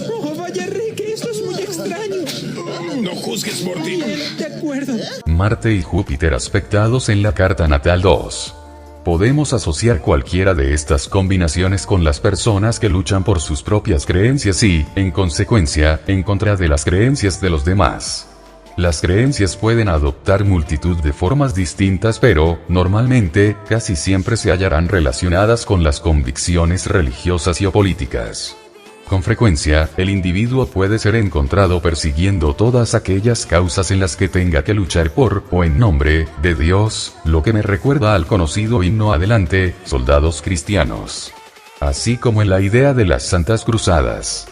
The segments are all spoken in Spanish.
Oh, vaya Rick, esto es muy extraño. No juzgues, Morty. Bien, de acuerdo. Marte y Júpiter aspectados en la carta natal 2. Podemos asociar cualquiera de estas combinaciones con las personas que luchan por sus propias creencias y, en consecuencia, en contra de las creencias de los demás. Las creencias pueden adoptar multitud de formas distintas, pero, normalmente, casi siempre se hallarán relacionadas con las convicciones religiosas y o políticas. Con frecuencia, el individuo puede ser encontrado persiguiendo todas aquellas causas en las que tenga que luchar por, o en nombre, de Dios, lo que me recuerda al conocido himno Adelante, soldados cristianos. Así como en la idea de las Santas Cruzadas.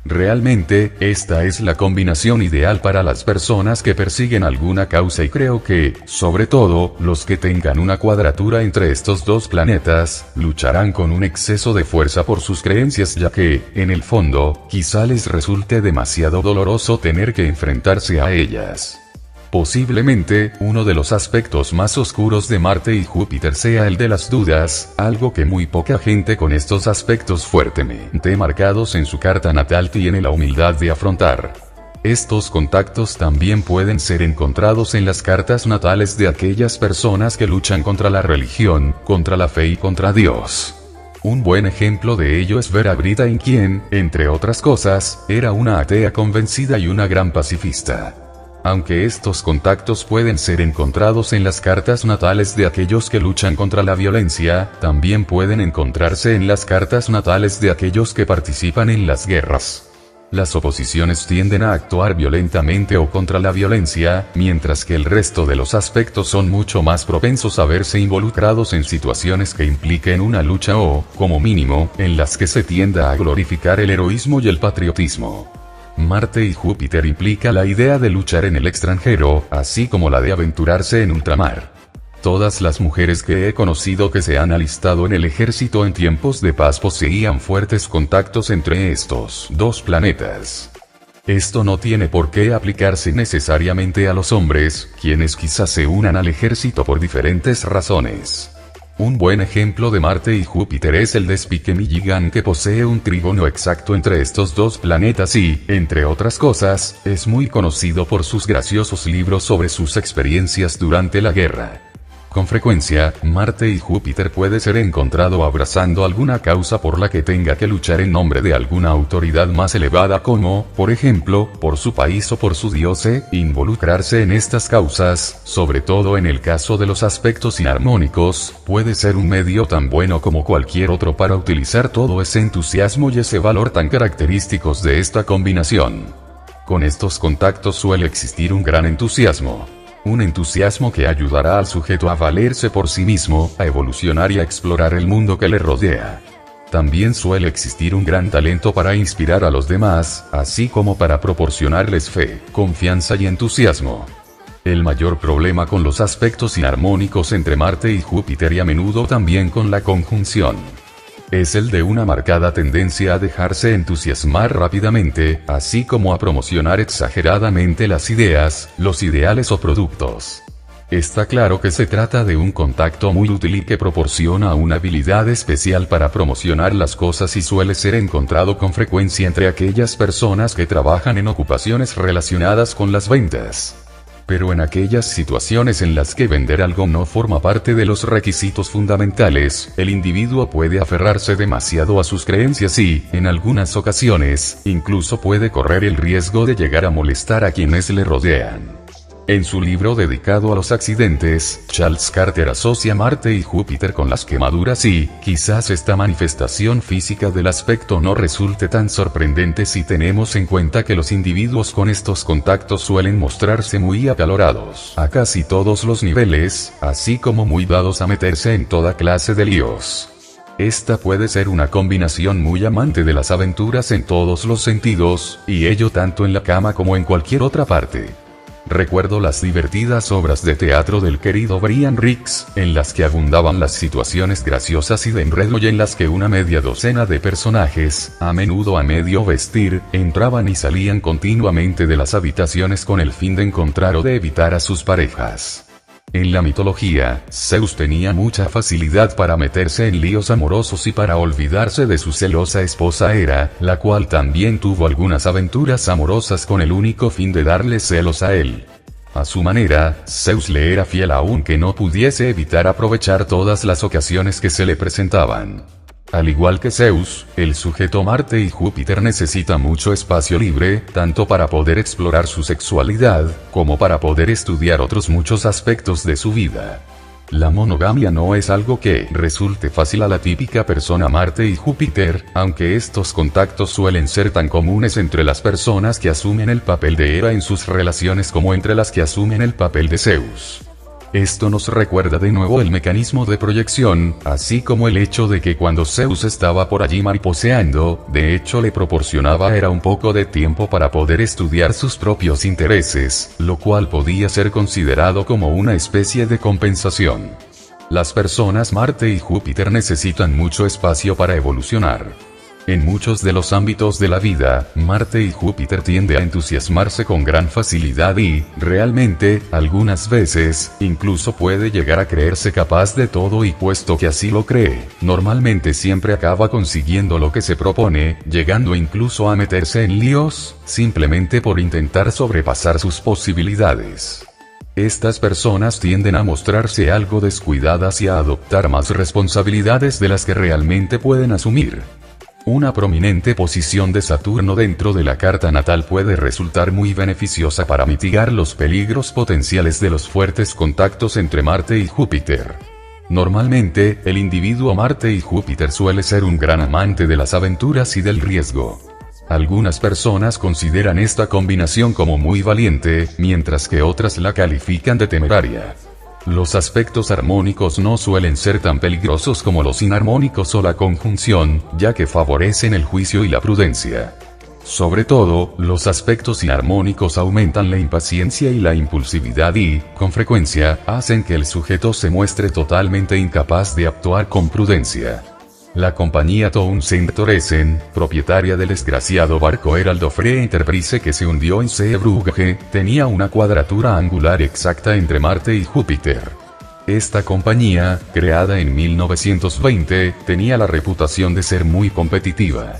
Realmente, esta es la combinación ideal para las personas que persiguen alguna causa y creo que, sobre todo, los que tengan una cuadratura entre estos dos planetas, lucharán con un exceso de fuerza por sus creencias ya que, en el fondo, quizá les resulte demasiado doloroso tener que enfrentarse a ellas. Posiblemente, uno de los aspectos más oscuros de Marte y Júpiter sea el de las dudas, algo que muy poca gente con estos aspectos fuertemente marcados en su carta natal tiene la humildad de afrontar. Estos contactos también pueden ser encontrados en las cartas natales de aquellas personas que luchan contra la religión, contra la fe y contra Dios. Un buen ejemplo de ello es ver a Britain quien, entre otras cosas, era una atea convencida y una gran pacifista. Aunque estos contactos pueden ser encontrados en las cartas natales de aquellos que luchan contra la violencia, también pueden encontrarse en las cartas natales de aquellos que participan en las guerras. Las oposiciones tienden a actuar violentamente o contra la violencia, mientras que el resto de los aspectos son mucho más propensos a verse involucrados en situaciones que impliquen una lucha o, como mínimo, en las que se tienda a glorificar el heroísmo y el patriotismo. Marte y Júpiter implica la idea de luchar en el extranjero, así como la de aventurarse en ultramar. Todas las mujeres que he conocido que se han alistado en el ejército en tiempos de paz poseían fuertes contactos entre estos dos planetas. Esto no tiene por qué aplicarse necesariamente a los hombres, quienes quizás se unan al ejército por diferentes razones. Un buen ejemplo de Marte y Júpiter es el de Spike Milligan que posee un trígono exacto entre estos dos planetas y, entre otras cosas, es muy conocido por sus graciosos libros sobre sus experiencias durante la guerra. Con frecuencia, Marte y Júpiter puede ser encontrado abrazando alguna causa por la que tenga que luchar en nombre de alguna autoridad más elevada como, por ejemplo, por su país o por su dios involucrarse en estas causas, sobre todo en el caso de los aspectos inarmónicos, puede ser un medio tan bueno como cualquier otro para utilizar todo ese entusiasmo y ese valor tan característicos de esta combinación. Con estos contactos suele existir un gran entusiasmo. Un entusiasmo que ayudará al sujeto a valerse por sí mismo, a evolucionar y a explorar el mundo que le rodea. También suele existir un gran talento para inspirar a los demás, así como para proporcionarles fe, confianza y entusiasmo. El mayor problema con los aspectos inarmónicos entre Marte y Júpiter y a menudo también con la conjunción es el de una marcada tendencia a dejarse entusiasmar rápidamente, así como a promocionar exageradamente las ideas, los ideales o productos. Está claro que se trata de un contacto muy útil y que proporciona una habilidad especial para promocionar las cosas y suele ser encontrado con frecuencia entre aquellas personas que trabajan en ocupaciones relacionadas con las ventas. Pero en aquellas situaciones en las que vender algo no forma parte de los requisitos fundamentales, el individuo puede aferrarse demasiado a sus creencias y, en algunas ocasiones, incluso puede correr el riesgo de llegar a molestar a quienes le rodean. En su libro dedicado a los accidentes, Charles Carter asocia Marte y Júpiter con las quemaduras y, quizás esta manifestación física del aspecto no resulte tan sorprendente si tenemos en cuenta que los individuos con estos contactos suelen mostrarse muy acalorados a casi todos los niveles, así como muy dados a meterse en toda clase de líos. Esta puede ser una combinación muy amante de las aventuras en todos los sentidos, y ello tanto en la cama como en cualquier otra parte. Recuerdo las divertidas obras de teatro del querido Brian Rix, en las que abundaban las situaciones graciosas y de enredo y en las que una media docena de personajes, a menudo a medio vestir, entraban y salían continuamente de las habitaciones con el fin de encontrar o de evitar a sus parejas. En la mitología, Zeus tenía mucha facilidad para meterse en líos amorosos y para olvidarse de su celosa esposa Hera, la cual también tuvo algunas aventuras amorosas con el único fin de darle celos a él. A su manera, Zeus le era fiel aunque no pudiese evitar aprovechar todas las ocasiones que se le presentaban. Al igual que Zeus, el sujeto Marte y Júpiter necesita mucho espacio libre, tanto para poder explorar su sexualidad, como para poder estudiar otros muchos aspectos de su vida. La monogamia no es algo que resulte fácil a la típica persona Marte y Júpiter, aunque estos contactos suelen ser tan comunes entre las personas que asumen el papel de Hera en sus relaciones como entre las que asumen el papel de Zeus. Esto nos recuerda de nuevo el mecanismo de proyección, así como el hecho de que cuando Zeus estaba por allí mariposeando, de hecho le proporcionaba a Hera un poco de tiempo para poder estudiar sus propios intereses, lo cual podía ser considerado como una especie de compensación. Las personas Marte y Júpiter necesitan mucho espacio para evolucionar. En muchos de los ámbitos de la vida, Marte y Júpiter tienden a entusiasmarse con gran facilidad y, realmente, algunas veces, incluso puede llegar a creerse capaz de todo y puesto que así lo cree, normalmente siempre acaba consiguiendo lo que se propone, llegando incluso a meterse en líos, simplemente por intentar sobrepasar sus posibilidades. Estas personas tienden a mostrarse algo descuidadas y a adoptar más responsabilidades de las que realmente pueden asumir. Una prominente posición de Saturno dentro de la carta natal puede resultar muy beneficiosa para mitigar los peligros potenciales de los fuertes contactos entre Marte y Júpiter. Normalmente, el individuo Marte y Júpiter suele ser un gran amante de las aventuras y del riesgo. Algunas personas consideran esta combinación como muy valiente, mientras que otras la califican de temeraria. Los aspectos armónicos no suelen ser tan peligrosos como los inarmónicos o la conjunción, ya que favorecen el juicio y la prudencia. Sobre todo, los aspectos inarmónicos aumentan la impaciencia y la impulsividad y, con frecuencia, hacen que el sujeto se muestre totalmente incapaz de actuar con prudencia. La compañía Townsend Thoresen, propietaria del desgraciado barco Heraldo Free Enterprise que se hundió en Zeebrugge, tenía una cuadratura angular exacta entre Marte y Júpiter. Esta compañía, creada en 1920, tenía la reputación de ser muy competitiva.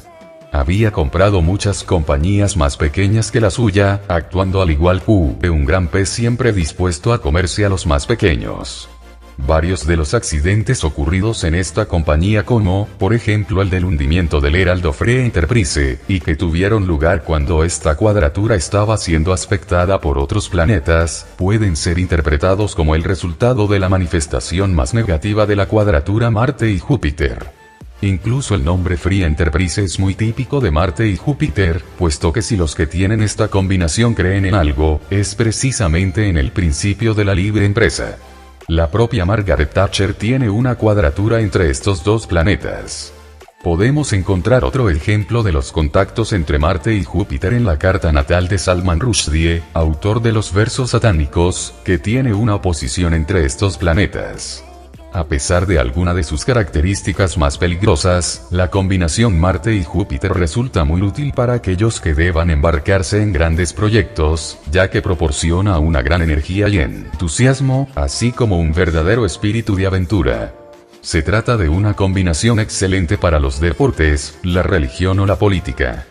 Había comprado muchas compañías más pequeñas que la suya, actuando al igual que un gran pez siempre dispuesto a comerse a los más pequeños. Varios de los accidentes ocurridos en esta compañía como, por ejemplo el del hundimiento del Heraldo Free Enterprise, y que tuvieron lugar cuando esta cuadratura estaba siendo aspectada por otros planetas, pueden ser interpretados como el resultado de la manifestación más negativa de la cuadratura Marte y Júpiter. Incluso el nombre Free Enterprise es muy típico de Marte y Júpiter, puesto que si los que tienen esta combinación creen en algo, es precisamente en el principio de la libre empresa. La propia Margaret Thatcher tiene una cuadratura entre estos dos planetas. Podemos encontrar otro ejemplo de los contactos entre Marte y Júpiter en la carta natal de Salman Rushdie, autor de los versos satánicos, que tiene una oposición entre estos planetas. A pesar de alguna de sus características más peligrosas, la combinación Marte y Júpiter resulta muy útil para aquellos que deban embarcarse en grandes proyectos, ya que proporciona una gran energía y entusiasmo, así como un verdadero espíritu de aventura. Se trata de una combinación excelente para los deportes, la religión o la política.